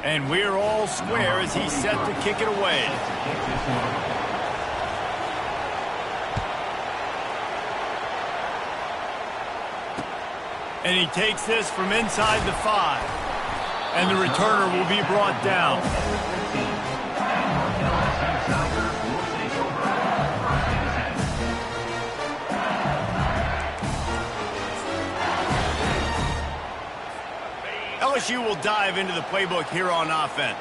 And we're all square as he's set to kick it away. And he takes this from inside the 5. And the returner will be brought down. LSU will dive into the playbook here on offense.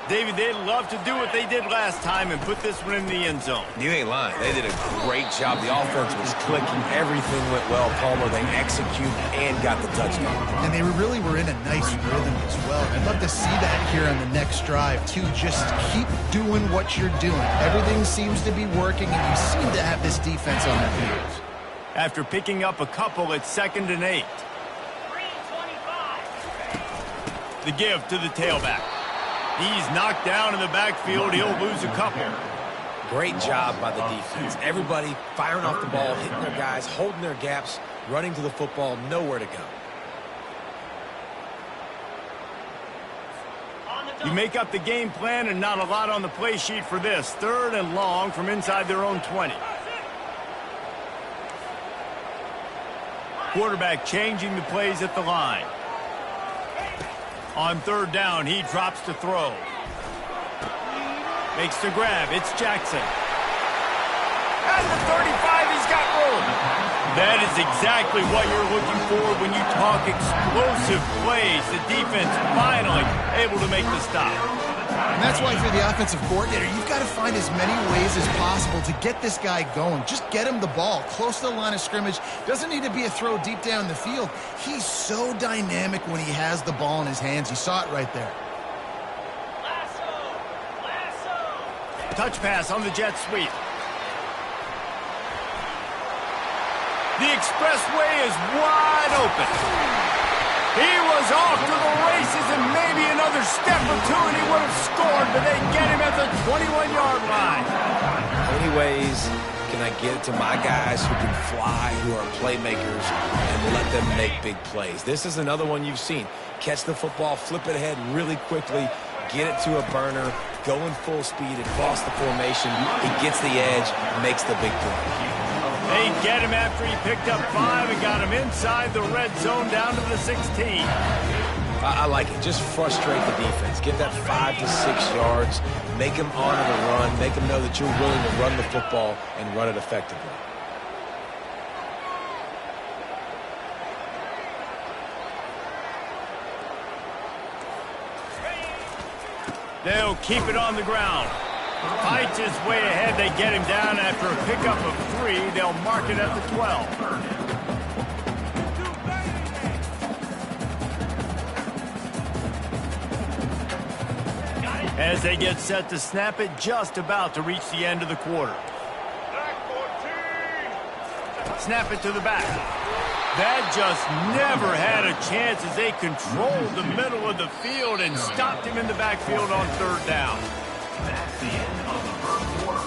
David, they'd love to do what they did last time and put this one in the end zone. You ain't lying. They did a great job. The offense was clicking. Everything went well. Palmer, they executed and got the touchdown. And they really were in a nice rhythm as well. I'd love to see that here on the next drive, too. Just keep doing what you're doing. Everything seems to be working, and you seem to have this defense on their heels. After picking up a couple, it's 2nd and 8. The give to the tailback. He's knocked down in the backfield. He'll lose a couple. Great job by the defense. Everybody firing off the ball, hitting their guys, holding their gaps, running to the football, nowhere to go. You make up the game plan and not a lot on the play sheet for this. 3rd and long from inside their own 20. Quarterback changing the plays at the line. On 3rd down, he drops to throw. Makes the grab. It's Jackson. At the 35, he's got room. That is exactly what you're looking for when you talk explosive plays. The defense finally able to make the stop. And that's why, if you're the offensive coordinator, you've got to find as many ways as possible to get this guy going. Just get him the ball close to the line of scrimmage. Doesn't need to be a throw deep down the field. He's so dynamic when he has the ball in his hands. You saw it right there. Touch pass on the jet sweep. The expressway is wide open. He was off to the races, and maybe another step or two and he would have scored, but they get him at the 21-yard line. How many ways can I get it to my guys who can fly, who are playmakers, and let them make big plays? This is another one you've seen. Catch the football, flip it ahead really quickly, get it to a burner, go in full speed across the formation. He gets the edge, makes the big play. They get him after he picked up 5 and got him inside the red zone down to the 16. I like it. Just frustrate the defense. Get that 5 to 6 yards. Make them honor the run. Make them know that you're willing to run the football and run it effectively. They'll keep it on the ground. Fights his way ahead. They get him down after a pickup of 3. They'll mark it at the 12. As they get set to snap it, just about to reach the end of the quarter. Snap it to the back. That just never had a chance as they controlled the middle of the field and stopped him in the backfield on 3rd down. That's the end of the first quarter,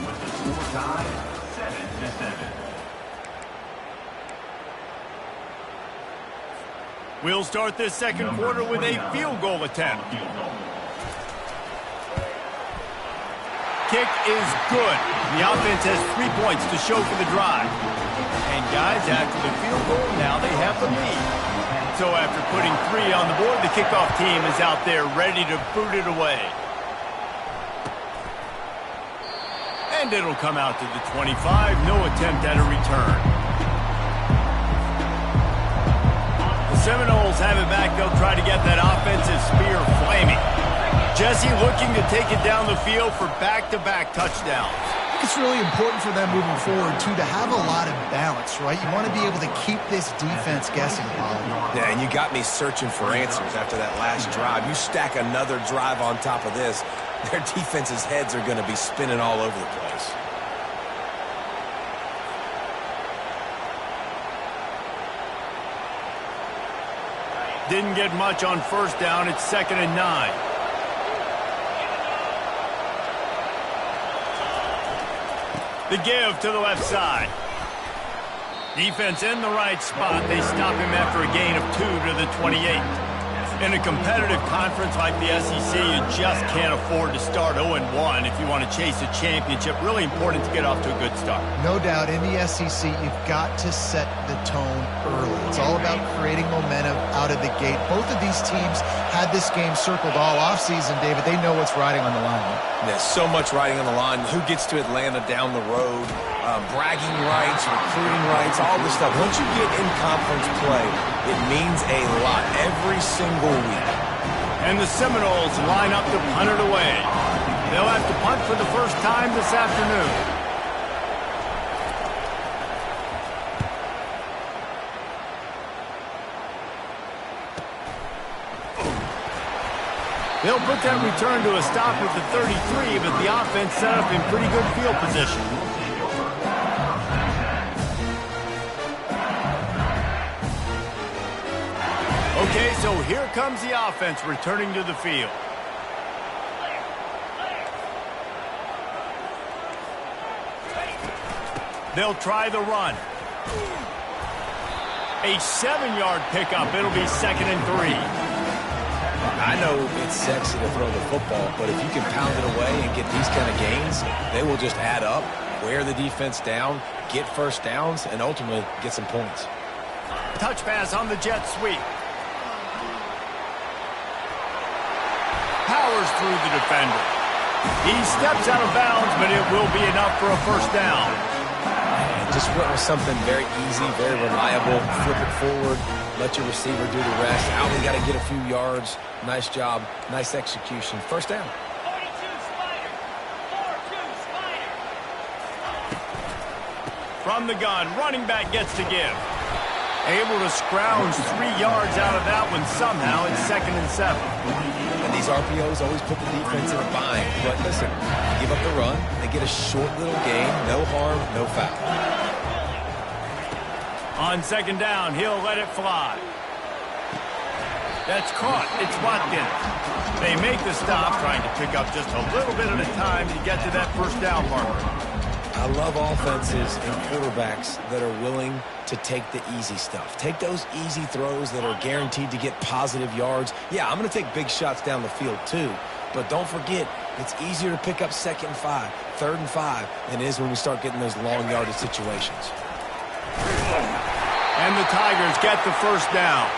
with the score tied 7-7. We'll start this second quarter with a field goal attempt. Kick is good. The offense has 3 points to show for the drive. And guys, after the field goal, now they have the lead. So after putting 3 on the board, the kickoff team is out there ready to boot it away. And it'll come out to the 25. No attempt at a return. The Seminoles have it back. They'll try to get that offensive spear flaming. Jesse looking to take it down the field for back-to-back touchdowns. It's really important for them moving forward, too, to have a lot of balance, right? You want to be able to keep this defense guessing, Paul. Yeah, and you got me searching for answers after that last drive. You stack another drive on top of this, their defense's heads are going to be spinning all over the place. Didn't get much on 1st down. It's 2nd and 9. The give to the left side. Defense in the right spot. They stop him after a gain of 2 to the 28. In a competitive conference like the SEC, you just can't afford to start 0-1 if you want to chase a championship. Really important to get off to a good start. No doubt, in the SEC, you've got to set the tone early. It's all about creating momentum out of the gate. Both of these teams had this game circled all offseason, David. They know what's riding on the line. There's so much riding on the line. Who gets to Atlanta down the road? Bragging rights, recruiting rights, all this stuff. Once you get in conference play, it means a lot every single week. And the Seminoles line up to punt it away. They'll have to punt for the first time this afternoon. They'll put that return to a stop at the 33, but the offense set up in pretty good field position. Okay, so here comes the offense returning to the field. They'll try the run. A 7-yard pickup. It'll be 2nd and 3. I know it's sexy to throw the football, but if you can pound it away and get these kind of gains, they will just add up, wear the defense down, get first downs, and ultimately get some points. Touch pass on the jet sweep. Powers through the defender. He steps out of bounds, but it will be enough for a first down. And just went with something very easy, very reliable. Flip it forward. Let your receiver do the rest. Out, we got to get a few yards. Nice job. Nice execution. First down. 42 Spider. 4-2 Spider. From the gun, running back gets to give. Able to scrounge 3 yards out of that one somehow. It's 2nd and 7. And these RPOs always put the defense in a bind. But listen, give up the run. They get a short little gain. No harm, no foul. On 2nd down, he'll let it fly. That's caught. It's Watkins. They make the stop, trying to pick up just a little bit at a time to get to that first down marker. I love offenses and quarterbacks that are willing to take the easy stuff. Take those easy throws that are guaranteed to get positive yards. Yeah, I'm going to take big shots down the field too. But don't forget, it's easier to pick up 2nd and 5, 3rd and 5 than it is when we start getting those long yardage situations. And the Tigers get the first down.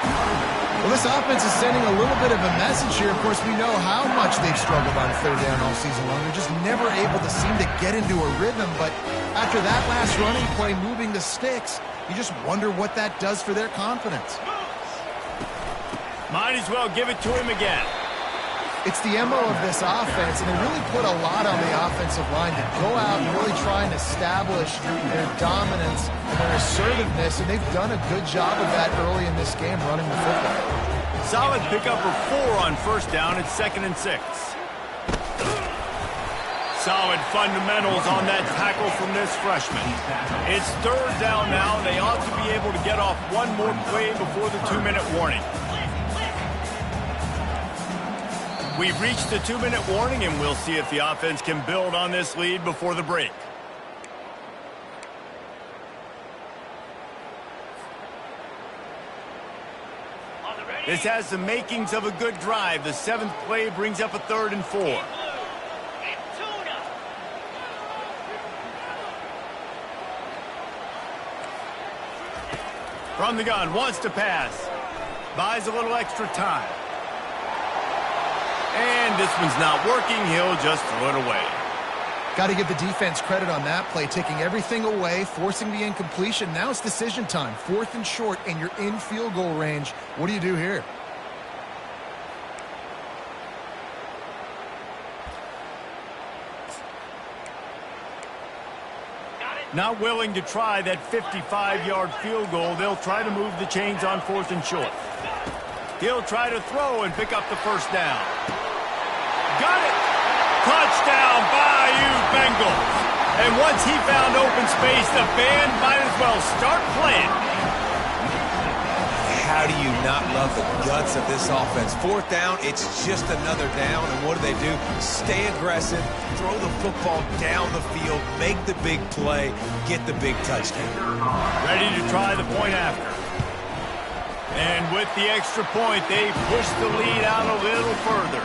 Well, this offense is sending a little bit of a message here. Of course, we know how much they've struggled on 3rd down all season long. They're just never able to seem to get into a rhythm. But after that last running play, moving the sticks, you just wonder what that does for their confidence. Might as well give it to him again. It's the MO of this offense, and they really put a lot on the offensive line to go out and really try and establish their dominance and their assertiveness, and they've done a good job of that early in this game running the football. Solid pickup of 4 on 1st down. It's 2nd and 6. Solid fundamentals on that tackle from this freshman. It's 3rd down now. They ought to be able to get off one more play before the 2-minute warning. We've reached the 2-minute warning, and we'll see if the offense can build on this lead before the break. This has the makings of a good drive. The 7th play brings up a 3rd and 4. From the gun, wants to pass. Buys a little extra time. And this one's not working. He'll just throw it away. Got to give the defense credit on that play, taking everything away, forcing the incompletion. Now it's decision time. 4th and short, and you're in field goal range. What do you do here? Not willing to try that 55-yard field goal. They'll try to move the chains on 4th and short. He'll try to throw and pick up the first down. Got it! Touchdown, Bayou Bengals. And once he found open space, the band might as well start playing. How do you not love the guts of this offense? 4th down, it's just another down. And what do? Stay aggressive, throw the football down the field, make the big play, get the big touchdown. Ready to try the point after. And with the extra point, they push the lead out a little further.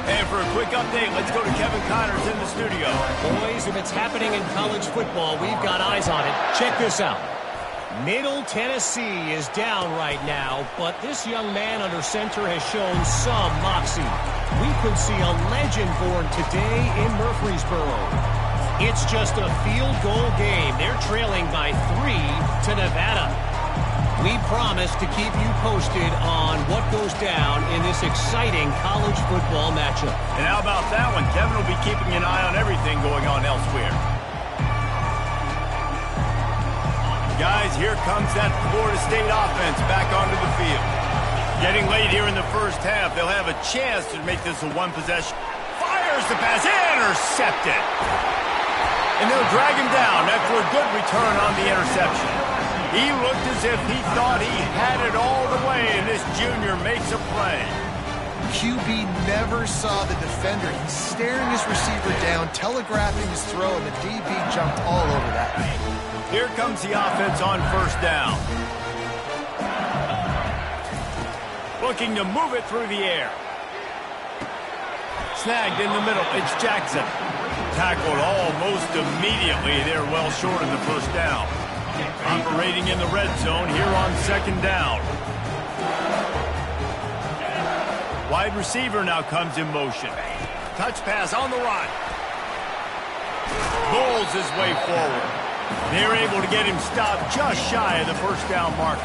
And for a quick update, let's go to Kevin Connors in the studio. Boys, if it's happening in college football, we've got eyes on it. Check this out. Middle Tennessee is down right now, but this young man under center has shown some moxie. We could see a legend born today in Murfreesboro. It's just a field goal game. They're trailing by 3 to Nevada. We promise to keep you posted on what goes down in this exciting college football matchup. And how about that one? Kevin will be keeping an eye on everything going on elsewhere. Guys, here comes that Florida State offense back onto the field. Getting late here in the first half, they'll have a chance to make this a one possession. Fires the pass, intercepted. And they'll drag him down after a good return on the interception. He looked as if he thought he had it all the way, and this junior makes a play. QB never saw the defender. He's staring his receiver down, telegraphing his throw, and the DB jumped all over that. Here comes the offense on first down. Looking to move it through the air. Snagged in the middle. It's Jackson. Tackled almost immediately. They're well short of the first down. Operating in the red zone here on second down. Wide receiver now comes in motion. Touch pass on the run. Bowls his way forward. They're able to get him stopped just shy of the first down marker.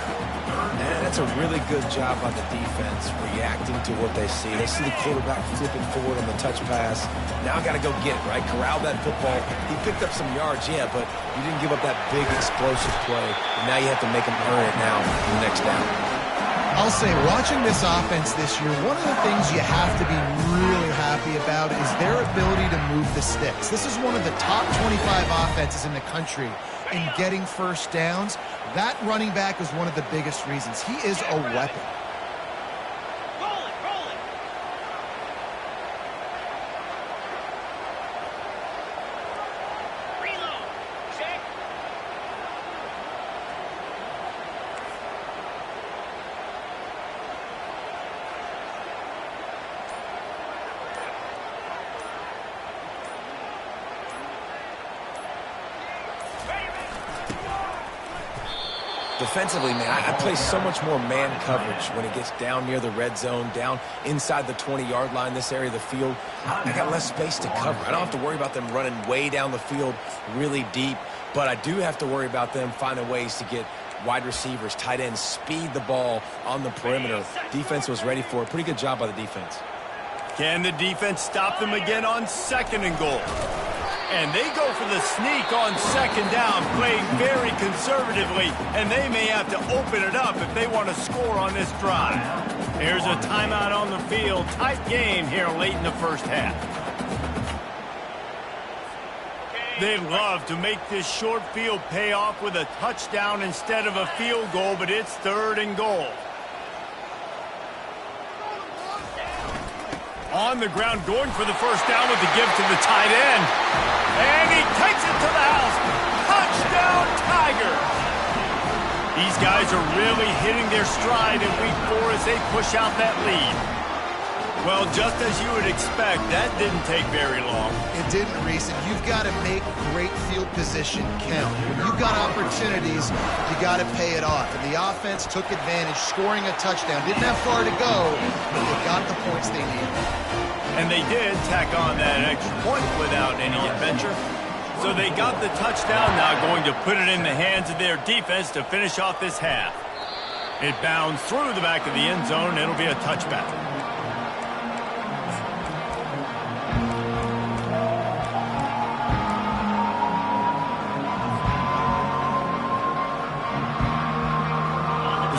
And that's a really good job on the defense, reacting to what they see. They see the quarterback flipping forward on the touch pass. Now I got to go get it, right? Corral that football. He picked up some yards, yeah, but you didn't give up that big explosive play. And now you have to make him earn it now in the next down. I'll say, watching this offense this year, one of the things you have to be really happy about is their ability to move the sticks. This is one of the top 25 offenses in the country in getting first downs. That running back is one of the biggest reasons. He is a weapon. Defensively, man, I play so much more man coverage when it gets down near the red zone, down inside the 20-yard line, this area of the field. I got less space to cover. I don't have to worry about them running way down the field really deep, but I do have to worry about them finding ways to get wide receivers, tight ends, speed the ball on the perimeter. Defense was ready for it. Pretty good job by the defense. Can the defense stop them again on second and goal? And they go for the sneak on second down, playing very conservatively, and they may have to open it up if they want to score on this drive. Here's a timeout on the field. Tight game here late in the first half. They'd love to make this short field pay off with a touchdown instead of a field goal, but it's third and goal. On the ground, going for the first down with the give to the tight end. And he takes it to the house. Touchdown, Tiger. These guys are really hitting their stride in week 4 as they push out that lead. Well, just as you would expect, that didn't take very long. It didn't, Reese. And you've got to make great field position count. When you've got opportunities, you got to pay it off. And the offense took advantage, scoring a touchdown. Didn't have far to go, but they got the points they needed. And they did tack on that extra point without any adventure. So they got the touchdown, now going to put it in the hands of their defense to finish off this half. It bounds through the back of the end zone. It'll be a touchback.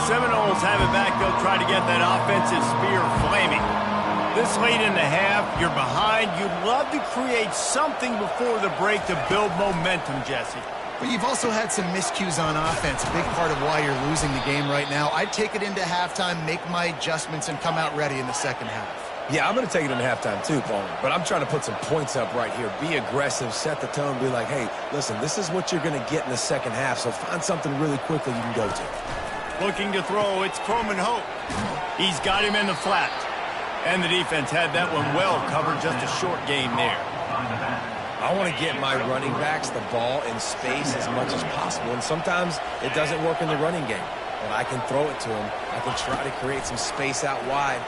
Seminoles have it back. They'll try to get that offensive spear flaming. This late in the half, you're behind. You'd love to create something before the break to build momentum, Jesse. But you've also had some miscues on offense, a big part of why you're losing the game right now. I'd take it into halftime, make my adjustments, and come out ready in the second half. Yeah, I'm going to take it into halftime too, Paul. But I'm trying to put some points up right here. Be aggressive, set the tone, be like, hey, listen, this is what you're going to get in the second half, so find something really quickly you can go to. Looking to throw, it's Croman Hope. He's got him in the flat. And the defense had that one well covered, just a short gain there. I want to get my running backs the ball in space as much as possible, and sometimes it doesn't work in the running game. But I can throw it to him. I can try to create some space out wide.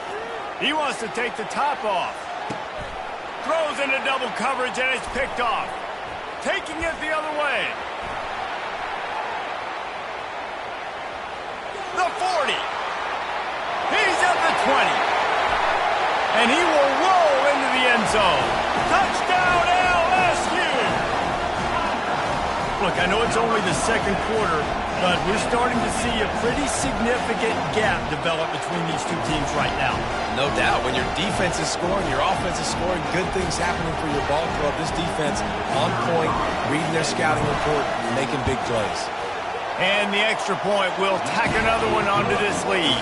He wants to take the top off. Throws into double coverage, and it's picked off. Taking it the other way. The 40. He's at the 20. And he will roll into the end zone. Touchdown, LSU! Look, I know it's only the second quarter, but we're starting to see a pretty significant gap develop between these two teams right now. No doubt. When your defense is scoring, your offense is scoring, good things happening for your ball club. This defense on point, reading their scouting report, making big plays. And the extra point will tack another one onto this lead.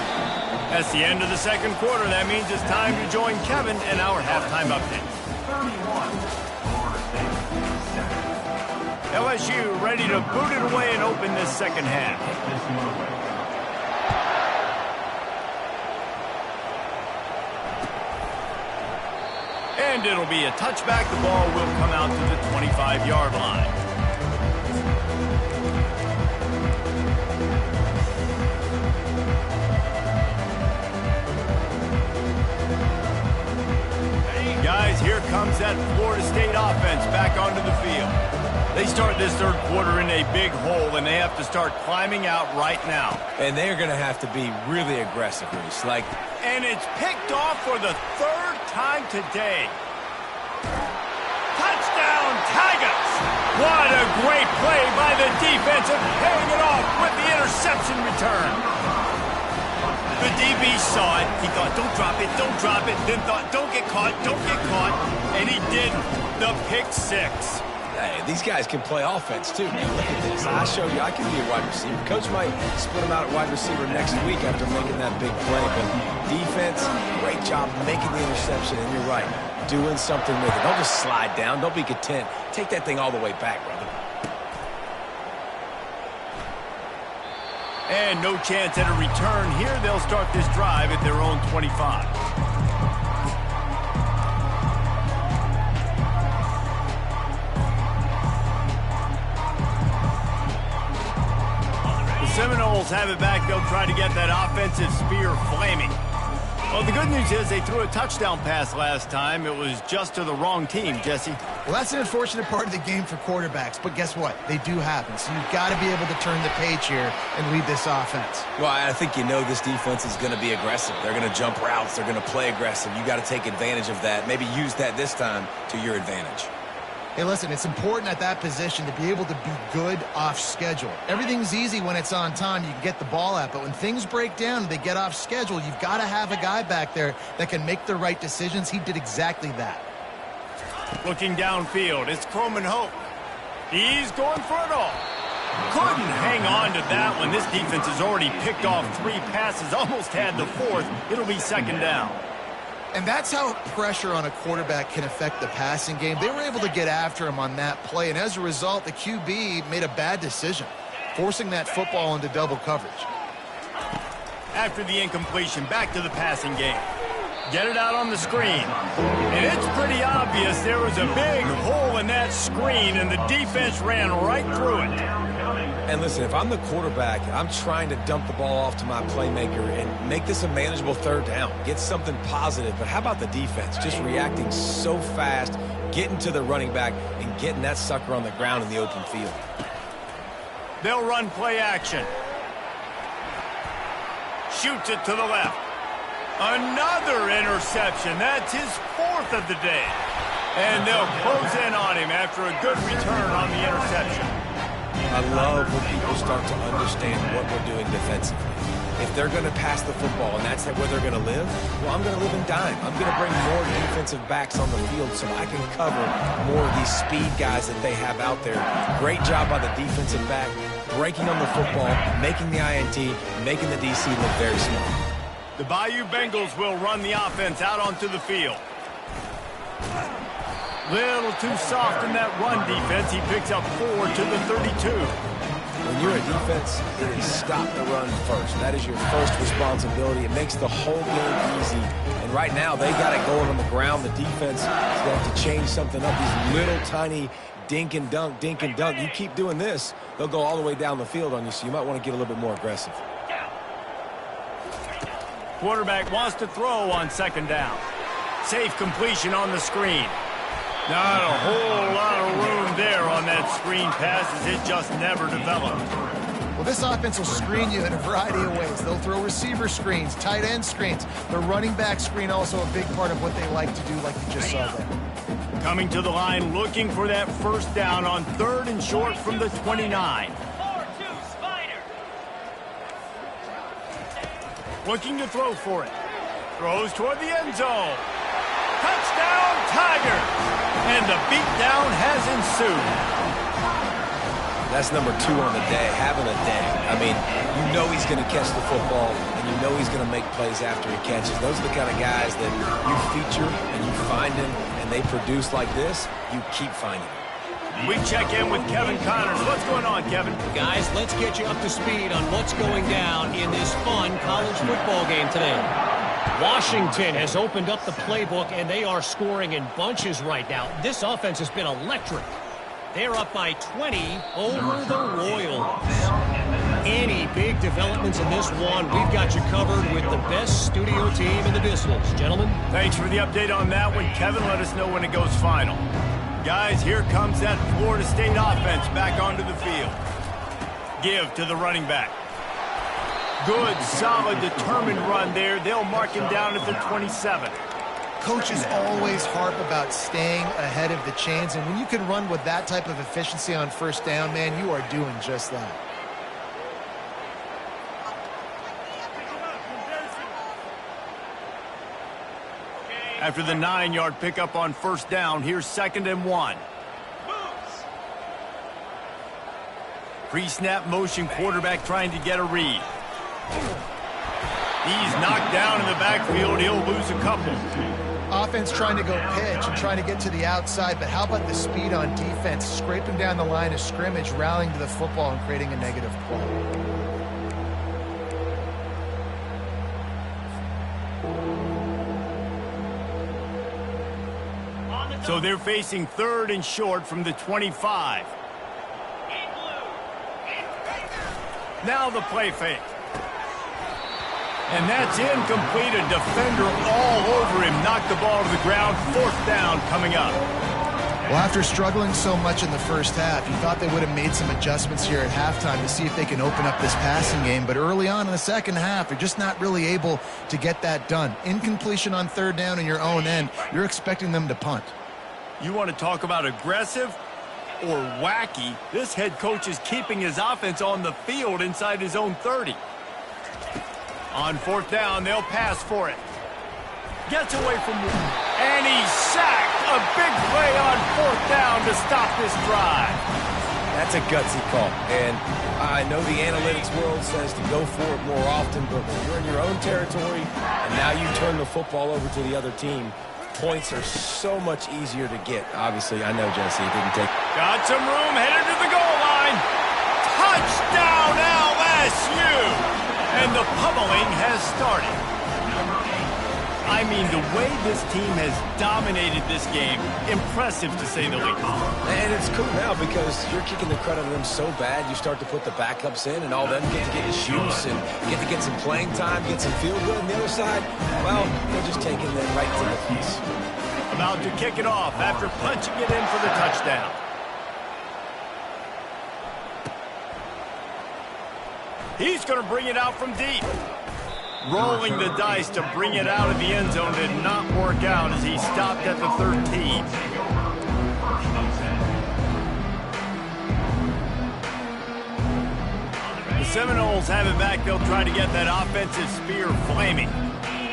That's the end of the second quarter. That means it's time to join Kevin in our halftime update. 31, LSU ready to boot it away and open this second half. And it'll be a touchback. The ball will come out to the 25-yard line. Guys, here comes that Florida State offense back onto the field. They start this third quarter in a big hole, and they have to start climbing out right now. And they're going to have to be really aggressive, Reese. And it's picked off for the third time today. Touchdown, Tigers! What a great play by the defense of paying it off with the interception return. The DB saw it. He thought, don't drop it, don't drop it. Then thought, don't get caught, don't get caught. And he didn't. The pick six. Hey, these guys can play offense, too, man. Look at this. I show you I can be a wide receiver. Coach might split him out at wide receiver next week after making that big play. But defense, great job making the interception. And you're right, doing something with it. Don't just slide down. Don't be content. Take that thing all the way back, brother. And no chance at a return here. They'll start this drive at their own 25. The Seminoles have it back. They'll try to get that offensive spear flaming. Well, the good news is they threw a touchdown pass last time. It was just to the wrong team, Jesse. Well, that's an unfortunate part of the game for quarterbacks, but guess what? They do happen, so you've got to be able to turn the page here and lead this offense. Well, I think you know this defense is going to be aggressive. They're going to jump routes. They're going to play aggressive. You got to take advantage of that. Maybe use that this time to your advantage. Hey, listen, it's important at that position to be able to be good off schedule. Everything's easy when it's on time. You can get the ball out, but when things break down and they get off schedule, you've got to have a guy back there that can make the right decisions. He did exactly that. Looking downfield, it's Croman Hope. He's going for it all. Couldn't hang on to that one. This defense has already picked off 3 passes, almost had the 4th. It'll be second down. And that's how pressure on a quarterback can affect the passing game. They were able to get after him on that play, and as a result, the QB made a bad decision, forcing that football into double coverage. After the incompletion, back to the passing game. Get it out on the screen. And it's pretty obvious there was a big hole in that screen, and the defense ran right through it. And listen, if I'm the quarterback, I'm trying to dump the ball off to my playmaker and make this a manageable third down. Get something positive. But how about the defense? Just reacting so fast, getting to the running back, and getting that sucker on the ground in the open field. They'll run play action. Shoots it to the left. Another interception. That's his 4th of the day. And they'll close in on him after a good return on the interception. I love when people start to understand what we're doing defensively. If they're going to pass the football and that's where they're going to live, well, I'm going to live in dime. I'm going to bring more defensive backs on the field so I can cover more of these speed guys that they have out there. Great job by the defensive back, breaking on the football, making the INT, making the DC look very small. The Bayou Bengals will run the offense out onto the field. Little too soft in that run defense. He picks up 4 to the 32. When you're a defense, it is stop the run first. That is your first responsibility. It makes the whole game easy. And right now, they got it going on the ground. The defense is going to have to change something up. These little tiny dink and dunk, dink and dunk. You keep doing this, they'll go all the way down the field on you, so you might want to get a little bit more aggressive. Quarterback wants to throw on second down. Safe completion on the screen. Not a whole lot of room there on that screen pass as it just never developed. Well, this offense will screen you in a variety of ways. They'll throw receiver screens, tight end screens. The running back screen also a big part of what they like to do, like you just saw there. Coming to the line, looking for that first down on 3rd and short from the 29. 4-2 Spider. Looking to throw for it. Throws toward the end zone. Touchdown, Tigers! And the beatdown has ensued. That's number 2 on the day, having a day. I mean, you know he's going to catch the football, and you know he's going to make plays after he catches. Those are the kind of guys that you feature and you find him, and they produce like this, you keep finding him. We check in with Kevin Connors. What's going on, Kevin? Guys, let's get you up to speed on what's going down in this fun college football game today. Washington has opened up the playbook, and they are scoring in bunches right now. This offense has been electric. They're up by 20 over the Royals. Any big developments in this one, we've got you covered with the best studio team in the business. Gentlemen? Thanks for the update on that one, Kevin. Let us know when it goes final. Guys, here comes that Florida State offense back onto the field. Give to the running back. Good, solid, determined run there. They'll mark him down at the 27. Coaches always harp about staying ahead of the chains, and when you can run with that type of efficiency on first down, man, you are doing just that. After the 9-yard pickup on first down, here's 2nd and 1. Pre-snap motion, quarterback trying to get a read. He's knocked down in the backfield. He'll lose a couple. Offense trying to go pitch and trying to get to the outside, but how about the speed on defense, scraping down the line of scrimmage, rallying to the football, and creating a negative play. So they're facing 3rd and short from the 25. Now the play fake. And that's incomplete. A defender all over him. Knocked the ball to the ground. 4th down coming up. Well, after struggling so much in the first half, you thought they would have made some adjustments here at halftime to see if they can open up this passing game. But early on in the second half, they're just not really able to get that done. Incompletion on 3rd down in your own end. You're expecting them to punt. You want to talk about aggressive or wacky? This head coach is keeping his offense on the field inside his own 30. On 4th down, they'll pass for it. Gets away from one. And he's sacked. A big play on 4th down to stop this drive. That's a gutsy call. And I know the analytics world says to go for it more often, but when you're in your own territory and now you turn the football over to the other team, points are so much easier to get. Obviously, I know, Jesse, it didn't take. Got some room, headed to the goal line. Touchdown, LSU! And the pummeling has started. I mean, the way this team has dominated this game, impressive to say the least. And it's cool now because you're kicking the crud out of them so bad, you start to put the backups in and all them get to get shoots and get to get some playing time, get some feel good. On the other side, well, they're just taking them right to the face. About to kick it off after punching it in for the touchdown. He's going to bring it out from deep. Rolling the dice to bring it out of the end zone did not work out as he stopped at the 13. The Seminoles have it back. They'll try to get that offensive spear flaming.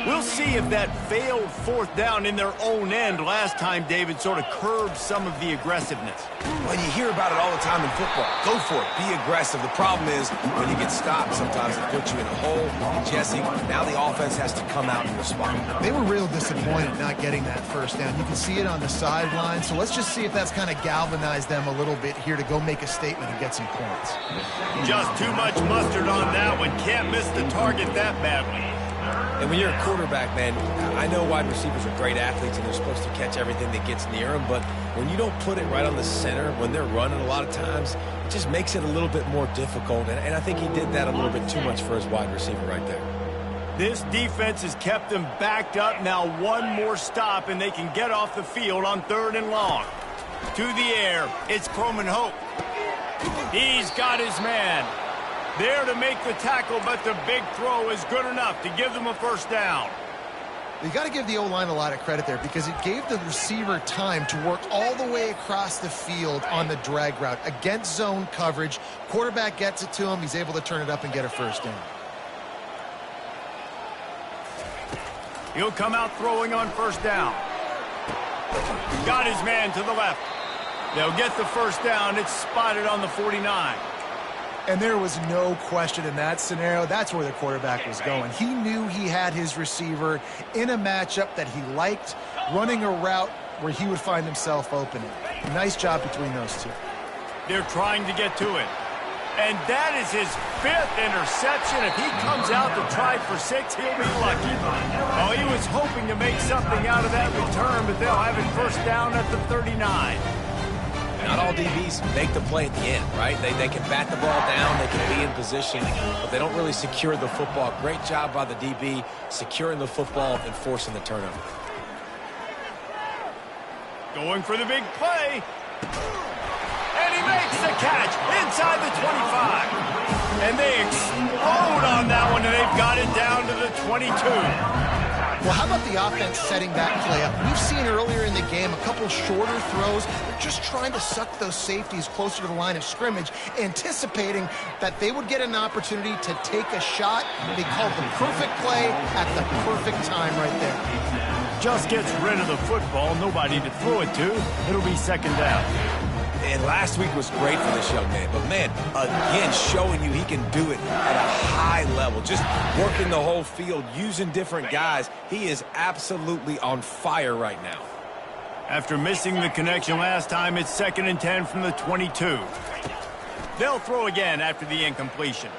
We'll see if that failed fourth down in their own end last time, David, sort of curbed some of the aggressiveness. Well, you hear about it all the time in football. Go for it. Be aggressive. The problem is when you get stopped, sometimes it puts you in a hole. And Jesse, now the offense has to come out and respond. They were real disappointed not getting that first down. You can see it on the sideline. So let's just see if that's kind of galvanized them a little bit here to go make a statement and get some points. Just too much mustard on that one. Can't miss the target that badly. And when you're a quarterback, man, I know wide receivers are great athletes and they're supposed to catch everything that gets near them, but when you don't put it right on the center, when they're running a lot of times, it just makes it a little bit more difficult. And I think he did that a little bit too much for his wide receiver right there. This defense has kept them backed up. Now one more stop, and they can get off the field on 3rd and long. To the air, it's Croman Hope. He's got his man. There to make the tackle, but the big throw is good enough to give them a first down. You got to give the O-line a lot of credit there because it gave the receiver time to work all the way across the field on the drag route against zone coverage. Quarterback gets it to him. He's able to turn it up and get a first down. He'll come out throwing on first down. Got his man to the left. They'll get the first down. It's spotted on the 49. And there was no question in that scenario. That's where the quarterback was going. He knew he had his receiver in a matchup that he liked, running a route where he would find himself opening. Nice job between those two. They're trying to get to it. And that is his 5th interception. If he comes out to try for 6, he'll be lucky. Oh, he was hoping to make something out of that return, but they'll have it first down at the 39. Not all DBs make the play at the end, right? They can bat the ball down, they can be in position, but they don't really secure the football. Great job by the DB securing the football and forcing the turnover. Going for the big play. And he makes the catch inside the 25. And they explode on that one, and they've got it down to the 22. Well, how about the offense setting that play up? We've seen earlier in the game a couple shorter throws. They're just trying to suck those safeties closer to the line of scrimmage, anticipating that they would get an opportunity to take a shot. They called the perfect play at the perfect time right there. Just gets rid of the football, nobody to throw it to. It'll be second down. And last week was great for this young man. But, man, again, showing you he can do it at a high level. Just working the whole field, using different guys. He is absolutely on fire right now. After missing the connection last time, it's 2nd and 10 from the 22. They'll throw again after the incompletion.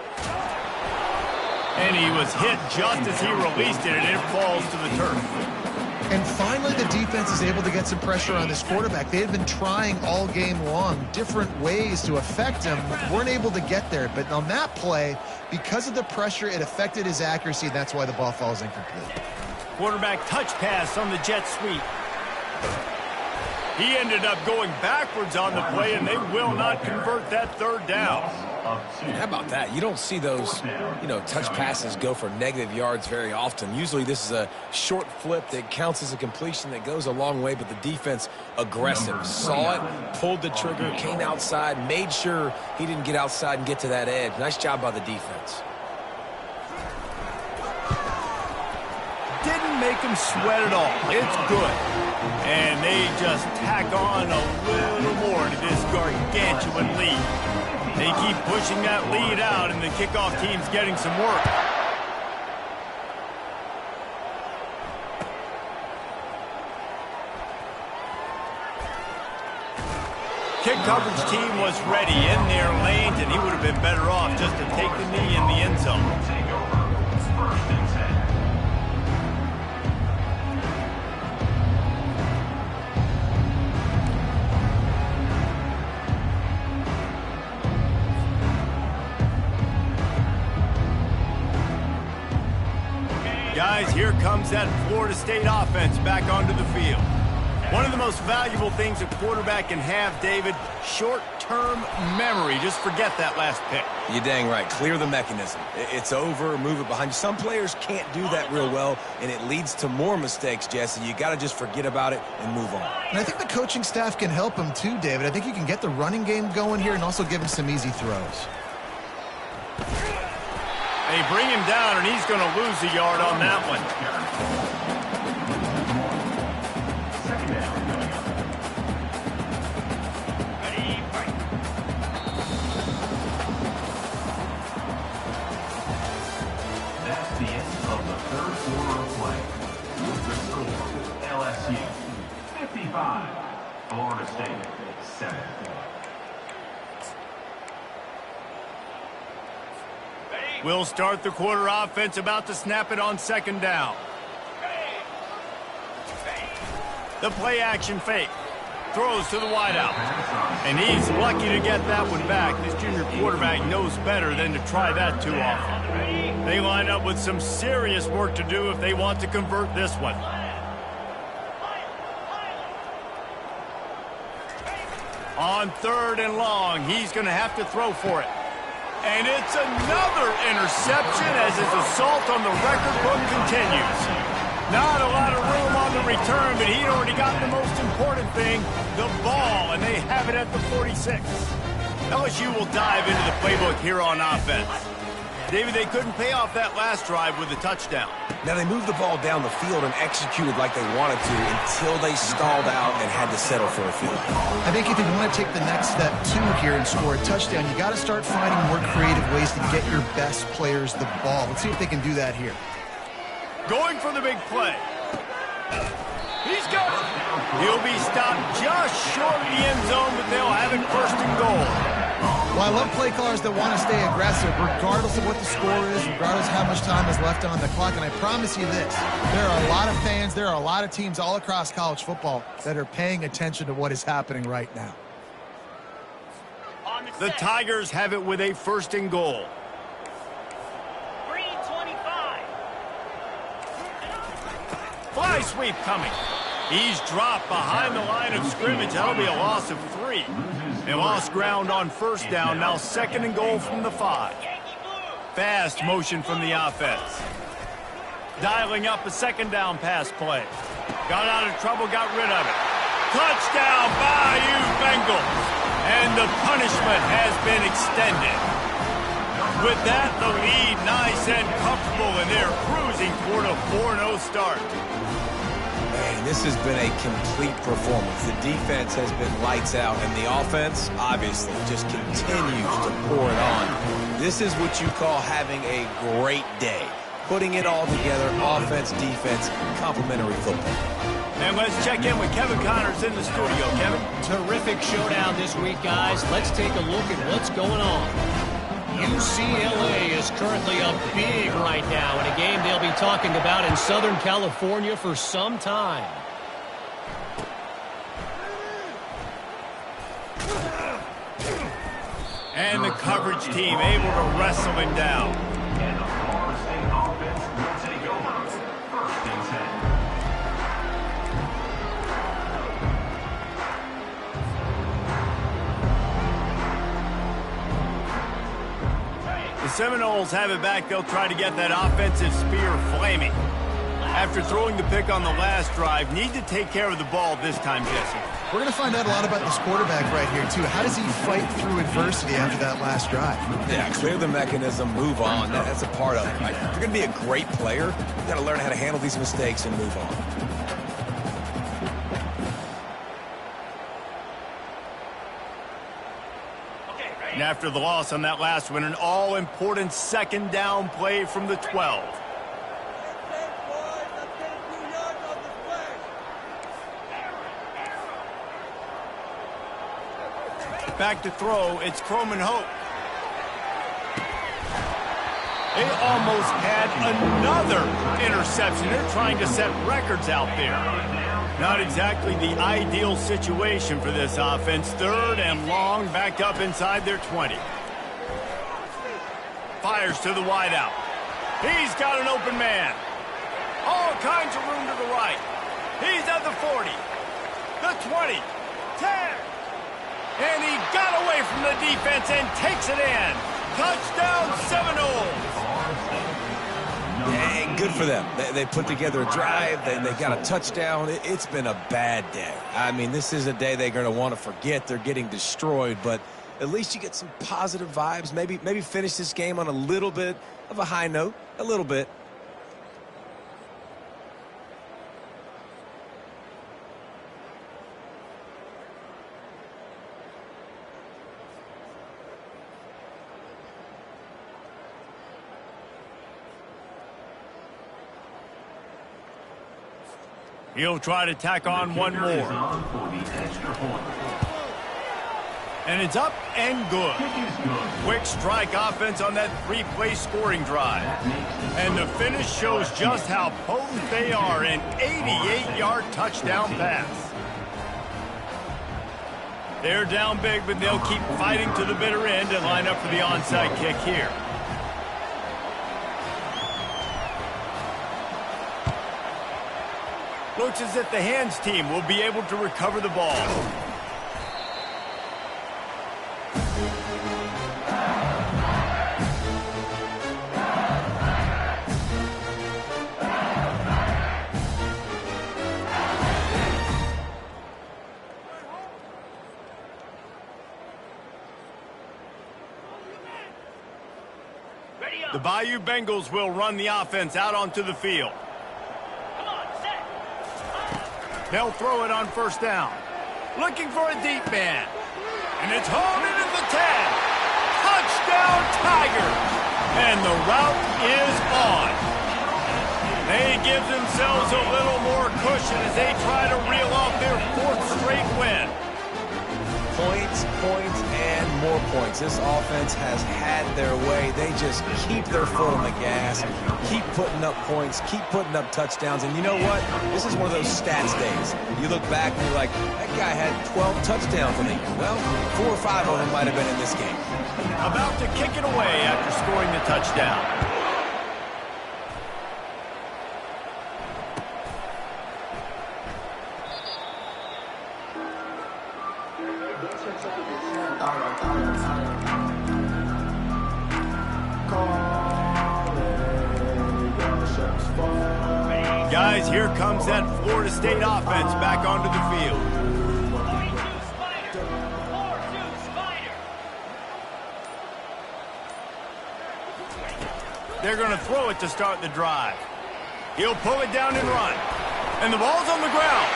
And he was hit just as he released it, and it falls to the turf. And finally, the defense is able to get some pressure on this quarterback. They had been trying all game long different ways to affect him, weren't able to get there. But on that play, because of the pressure, it affected his accuracy, and that's why the ball falls incomplete. Quarterback touch pass on the jet sweep. He ended up going backwards on the play, and they will not convert that 3rd down. How about that? You don't see those, touch passes go for negative yards very often. Usually this is a short flip that counts as a completion that goes a long way, but the defense aggressive. Saw it, pulled the trigger, came outside, made sure he didn't get outside and get to that edge. Nice job by the defense. Didn't make him sweat at all. It's good. And they just tack on a little more to this gargantuan lead. They keep pushing that lead out, and the kickoff team's getting some work. Kick coverage team was ready in their lanes, and he would have been better off just to take the knee in the end zone. Guys, here comes that Florida State offense back onto the field. One of the most valuable things a quarterback can have, David, short-term memory. Just forget that last pick. You're dang right. Clear the mechanism. It's over, move it behind you. Some players can't do that real well, and it leads to more mistakes, Jesse. You got to just forget about it and move on. And I think the coaching staff can help him too, David. I think you can get the running game going here and also give him some easy throws. They bring him down, and he's going to lose a yard on that one. Second down coming up. Ready, fight. That's the end of the third quarter of play. With the score, LSU 55, Florida State 7. We'll start the quarter offense, about to snap it on second down. The play action fake. Throws to the wideout. And he's lucky to get that one back. This junior quarterback knows better than to try that too often. They line up with some serious work to do if they want to convert this one. On third and long, he's going to have to throw for it. And it's another interception as his assault on the record book continues. Not a lot of room on the return, but he'd already got the most important thing, the ball, and they have it at the 46. LSU will dive into the playbook here on offense. David, they couldn't pay off that last drive with a touchdown. Now, they moved the ball down the field and executed like they wanted to until they stalled out and had to settle for a field goal. I think if you want to take the next step, too, here and score a touchdown, you got to start finding more creative ways to get your best players the ball. Let's see if they can do that here. Going for the big play. He's got it. He'll be stopped just short of the end zone, but they'll have it first and goal. Well, I love play callers that want to stay aggressive regardless of what the score is, regardless of how much time is left on the clock. And I promise you this, there are a lot of fans, there are a lot of teams all across college football that are paying attention to what is happening right now. The Tigers have it with a first and goal. 325. Fly sweep coming. He's dropped behind the line of scrimmage. That'll be a loss of 3. They lost ground on first down. Now second and goal from the 5. Fast motion from the offense. Dialing up a second down pass play. Got out of trouble, got rid of it. Touchdown, Bayou Bengals. And the punishment has been extended. With that, the lead nice and comfortable, and they're cruising toward a 4-0 start. Man, this has been a complete performance. The defense has been lights out, and the offense, obviously, just continues to pour it on. This is what you call having a great day. Putting it all together, offense, defense, complimentary football. And let's check in with Kevin Connors in the studio. Kevin? Terrific showdown this week, guys. Let's take a look at what's going on. UCLA is currently up big right now in a game they'll be talking about in Southern California for some time. And the coverage team able to wrestle him down. And the Florida State offense will take over. First and 10. The Seminoles have it back. They'll try to get that offensive spear flaming. After throwing the pick on the last drive, need to take care of the ball this time, Jesse. We're going to find out a lot about this quarterback right here, too. How does he fight through adversity after that last drive? Yeah, clear the mechanism, move on. That's a part of it. Right? If you're going to be a great player, you've got to learn how to handle these mistakes and move on. And after the loss on that last one, an all-important second down play from the 12. Back to throw, it's Croman Hope. They almost had another interception. They're trying to set records out there. Not exactly the ideal situation for this offense. Third and long, backed up inside their 20. Fires to the wideout. He's got an open man. All kinds of room to the right. He's at the 40, the 20, 10. And he got away from the defense and takes it in. Touchdown, Seminoles. Yeah, good for them. They put together a drive, then they got a touchdown. It's been a bad day. I mean, this is a day they're going to want to forget. They're getting destroyed, but at least you get some positive vibes. Maybe finish this game on a little bit of a high note, a little bit. He'll try to tack on one more. And it's up and good. Quick strike offense on that three-play scoring drive. And the finish shows just how potent they are. An 88-yard touchdown pass. They're down big, but they'll keep fighting to the bitter end and line up for the onside kick here. Looks as if the hands team will be able to recover the ball. The Bayou Bengals will run the offense out onto the field. They'll throw it on first down. Looking for a deep man. And it's home into the 10. Touchdown, Tigers. And the route is on. They give themselves a little more cushion as they try to reel off their fourth straight win. Points, and more points. This offense has had their way. They just keep their foot on the gas, keep putting up points, keep putting up touchdowns. And you know what? This is one of those stats days. You look back and you're like, that guy had 12 touchdowns in the year. Well, 4 or 5 of them might have been in this game. About to kick it away after scoring the touchdown. Guys, here comes that Florida State offense back onto the field. 42 Spider. 4-2 Spider. They're going to throw it to start the drive. He'll pull it down and run. And the ball's on the ground.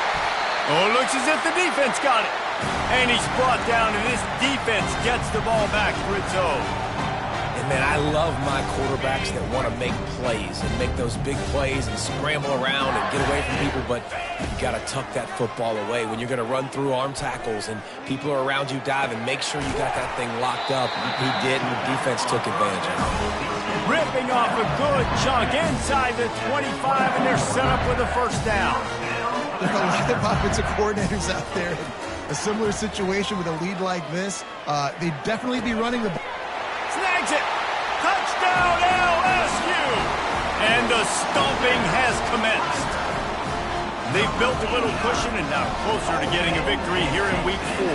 Oh, it looks as if the defense got it. And he's brought down, and this defense gets the ball back for its own. And, man, I love my quarterbacks that want to make plays and make those big plays and scramble around and get away from people, but you got to tuck that football away. When you're going to run through arm tackles and people are around you diving, make sure you got that thing locked up. He did, and the defense took advantage of it. Ripping off a good chunk inside the 25, and they're set up with a first down. There are a lot of offensive coordinators out there in a similar situation with a lead like this. They'd definitely be running the ball. Snags it. Touchdown, LSU. And the stomping has commenced. They've built a little cushion and now closer to getting a victory here in week 4.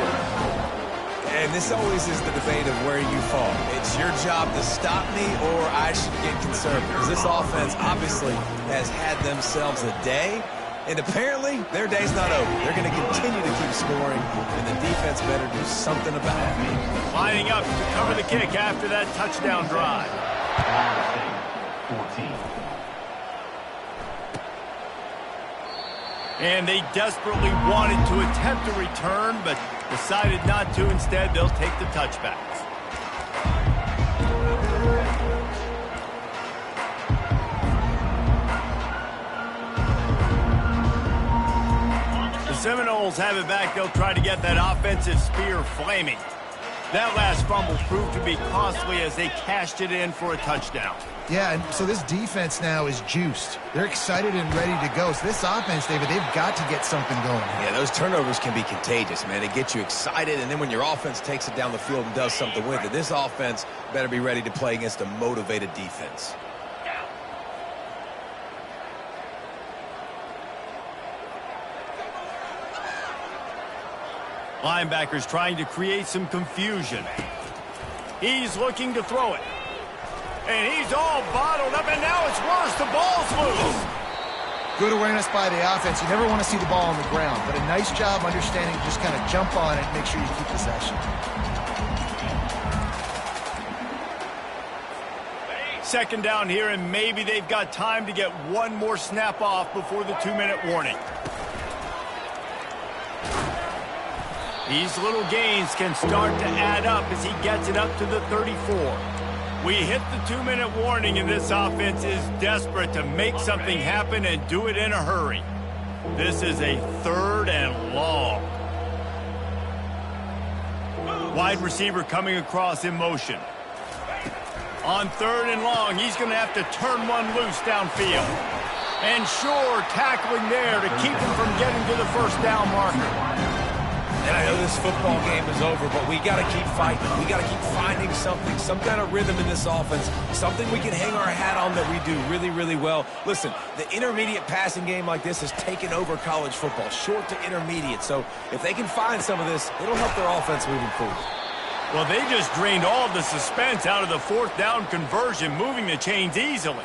And this always is the debate of where you fall. It's your job to stop me or I should get conservative. Because this offense obviously has had themselves a day. And apparently, their day's not over. They're going to continue to keep scoring, and the defense better do something about it. Lining up to cover the kick after that touchdown drive. 14. And they desperately wanted to attempt a return, but decided not to. Instead, they'll take the touchbacks. The Seminoles have it back. They'll try to get that offensive spear flaming. That last fumble proved to be costly as they cashed it in for a touchdown. Yeah, and so this defense now is juiced. They're excited and ready to go. So this offense, David, they've got to get something going. Yeah, those turnovers can be contagious, man. They get you excited, and then when your offense takes it down the field and does something with it, this offense better be ready to play against a motivated defense. Linebackers trying to create some confusion. He's looking to throw it. And he's all bottled up, and now it's worse. The ball's loose. Good awareness by the offense. You never want to see the ball on the ground, but a nice job understanding to just kind of jump on it and make sure you keep possession. Second down here, and maybe they've got time to get one more snap off before the 2-minute warning. These little gains can start to add up as he gets it up to the 34. We hit the 2-minute warning, and this offense is desperate to make something happen and do it in a hurry. This is a 3rd and long. Wide receiver coming across in motion. On 3rd and long, he's going to have to turn one loose downfield. And sure, tackling there to keep him from getting to the first down marker. And I know this football game is over, but we got to keep fighting. We got to keep finding something, some kind of rhythm in this offense, something we can hang our hat on that we do really, really well. Listen, the intermediate passing game like this has taken over college football, short to intermediate. So if they can find some of this, it'll help their offense moving forward. Well, they just drained all the suspense out of the 4th down conversion, moving the chains easily.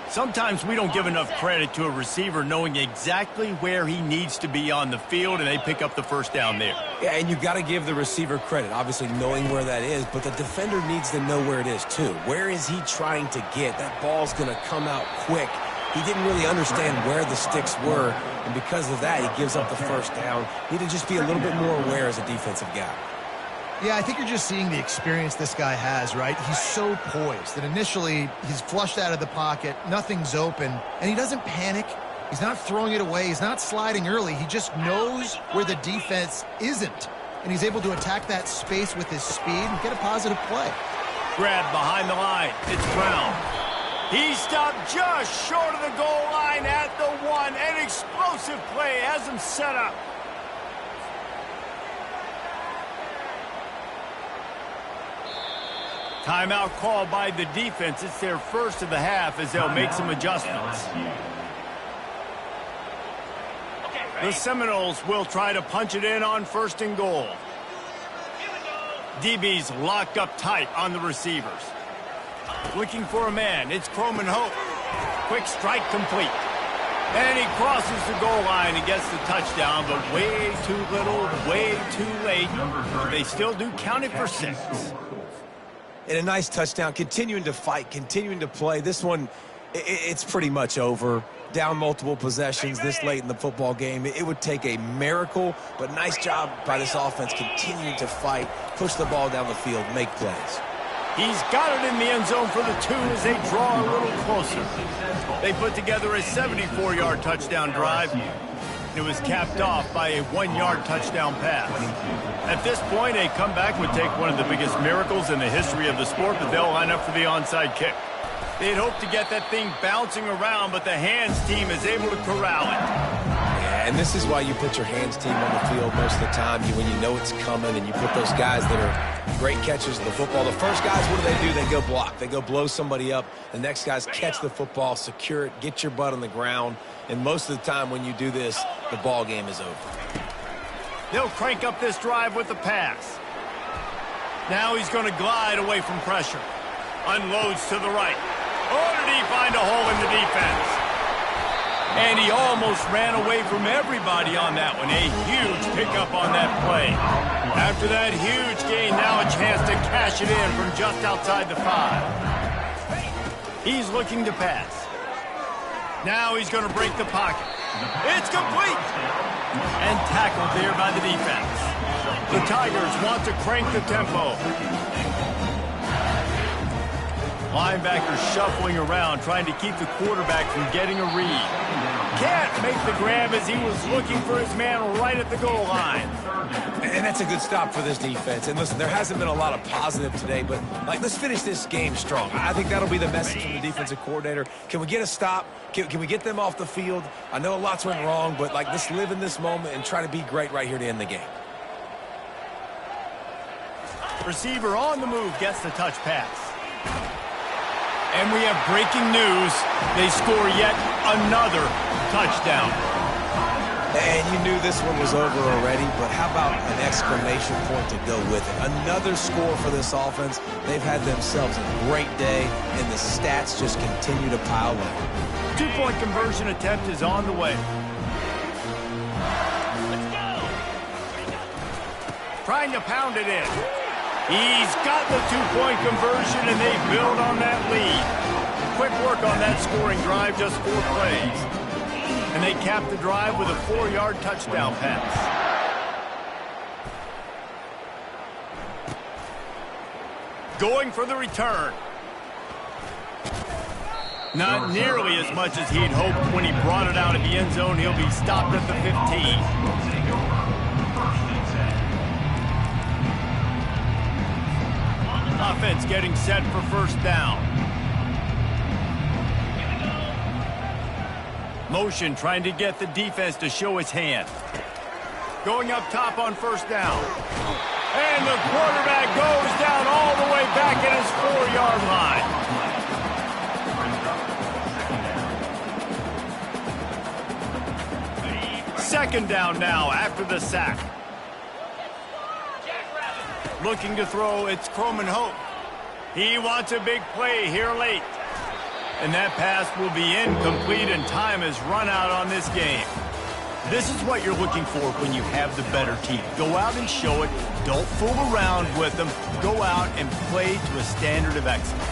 Sometimes we don't give enough credit to a receiver knowing exactly where he needs to be on the field, and they pick up the first down there. Yeah, and you got to give the receiver credit, obviously knowing where that is, but the defender needs to know where it is too. Where is he trying to get? That ball's going to come out quick. He didn't really understand where the sticks were, and because of that, he gives up the first down. Need to just be a little bit more aware as a defensive guy. Yeah, I think you're just seeing the experience this guy has, right? He's so poised that initially he's flushed out of the pocket, nothing's open, and he doesn't panic. He's not throwing it away. He's not sliding early. He just knows where the defense isn't, and he's able to attack that space with his speed and get a positive play. Grab behind the line. It's Brown. He stopped just short of the goal line at the 1. An explosive play has him set up. Timeout called by the defense. It's their first of the half as they'll make some adjustments. The Seminoles will try to punch it in on 1st and goal. DB's locked up tight on the receivers. Looking for a man. It's Croman Hope. Quick strike complete. And he crosses the goal line and gets the touchdown, but way too little, way too late. They still do count it for 6. And a nice touchdown, continuing to fight, continuing to play. This one, it's pretty much over. Down multiple possessions this late in the football game. It would take a miracle, but nice job by this offense continuing to fight, push the ball down the field, make plays. He's got it in the end zone for the 2 as they draw a little closer. They put together a 74-yard touchdown drive. It was capped off by a 1-yard touchdown pass. At this point, a comeback would take one of the biggest miracles in the history of the sport, but they'll line up for the onside kick. They'd hope to get that thing bouncing around, but the hands team is able to corral it. Yeah, and this is why you put your hands team on the field most of the time, when you know it's coming, and you put those guys that are great catchers of the football. The first guys, what do? They go block. They go blow somebody up. The next guys catch the football, secure it, get your butt on the ground. And most of the time when you do this, the ball game is over. They'll crank up this drive with the pass. Now he's going to glide away from pressure. Unloads to the right. Oh, did he find a hole in the defense? And he almost ran away from everybody on that one. A huge pickup on that play. After that huge gain, now a chance to cash it in from just outside the 5. He's looking to pass. Now he's going to break the pocket. It's complete! And tackled there by the defense. The Tigers want to crank the tempo. Linebacker shuffling around, trying to keep the quarterback from getting a read. Can't make the grab as he was looking for his man right at the goal line. And that's a good stop for this defense. And listen, there hasn't been a lot of positive today, but let's finish this game strong. I think that'll be the message from the defensive coordinator. Can we get a stop? Can we get them off the field? I know a lot's went wrong, but let's live in this moment and try to be great right here to end the game. Receiver on the move gets the touch pass. And we have breaking news. They score yet another touchdown. And you knew this one was over already, but how about an exclamation point to go with it? Another score for this offense. They've had themselves a great day, and the stats just continue to pile up. 2-point conversion attempt is on the way. Trying to pound it in. He's got the two-point conversion, and they build on that lead. Quick work on that scoring drive, just 4 plays. And they cap the drive with a 4-yard touchdown pass. Going for the return. Not nearly as much as he'd hoped when he brought it out of the end zone. He'll be stopped at the 15. Offense getting set for first down. Motion trying to get the defense to show his hand. Going up top on first down. And the quarterback goes down all the way back at his 4-yard line. Second down now after the sack. Looking to throw, it's Croman Hope. He wants a big play here late. And that pass will be incomplete, and time has run out on this game. This is what you're looking for when you have the better team. Go out and show it. Don't fool around with them. Go out and play to a standard of excellence.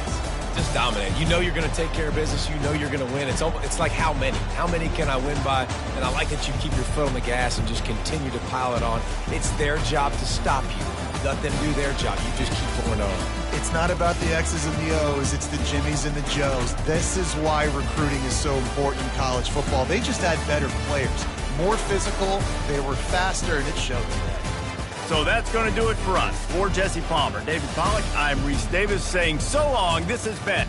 Just dominate. You know you're going to take care of business. You know you're going to win. It's like how many? How many can I win by? And I like that you keep your foot on the gas and just continue to pile it on. It's their job to stop you. Let them do their job. You just keep going on. It's not about the X's and the O's. It's the Jimmies and the Joes. This is why recruiting is so important in college football. They just had better players. More physical. They were faster, and it showed today. So that's going to do it for us. For Jesse Palmer, David Pollack, I'm Reese Davis saying so long. This has been